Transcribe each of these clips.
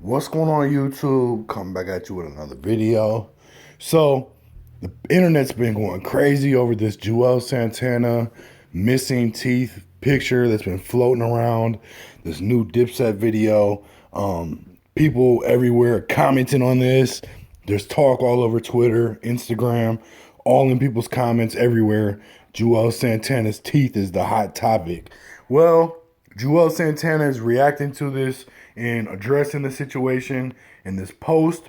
What's going on, YouTube? Coming back at you with another video. So, the internet's been going crazy over this Juelz Santana missing teeth picture that's been floating around. This new Dipset video. People everywhere commenting on this. There's talk all over Twitter, Instagram, all in people's comments everywhere. Juelz Santana's teeth is the hot topic. Well, Juelz Santana is reacting to this and addressing the situation in this post.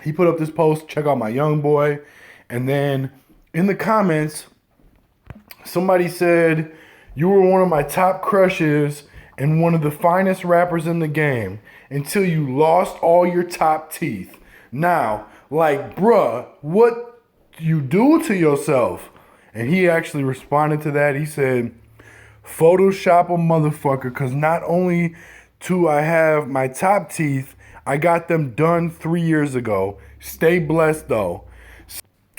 He put up this post, check out my young boy. And then in the comments, somebody said, you were one of my top crushes and one of the finest rappers in the game until you lost all your top teeth. Now, like, bruh, what you do to yourself? And he actually responded to that. He said, Photoshop a motherfucker, because not only do I have my top teeth, I got them done 3 years ago. Stay blessed, though.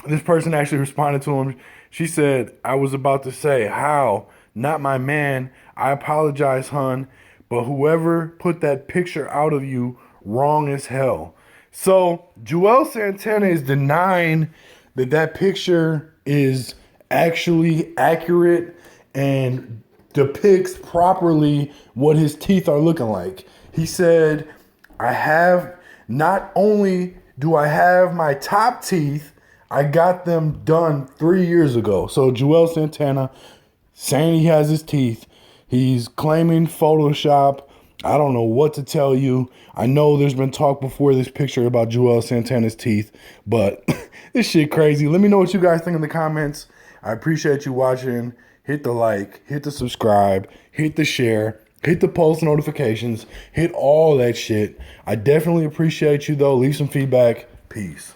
This person actually responded to him. She said, I was about to say, how? Not my man. I apologize, hun. But whoever put that picture out of you, wrong as hell. So, Juelz Santana is denying that that picture is actually accurate and depicts properly what his teeth are looking like. He said, not only do I have my top teeth, I got them done 3 years ago. So Juelz Santana saying he has his teeth. He's claiming Photoshop. I don't know what to tell you. I know there's been talk before this picture about Juelz Santana's teeth, but this shit crazy. Let me know what you guys think in the comments. I appreciate you watching. Hit the like, hit the subscribe, hit the share, hit the post notifications, hit all that shit. I definitely appreciate you, though. Leave some feedback. Peace.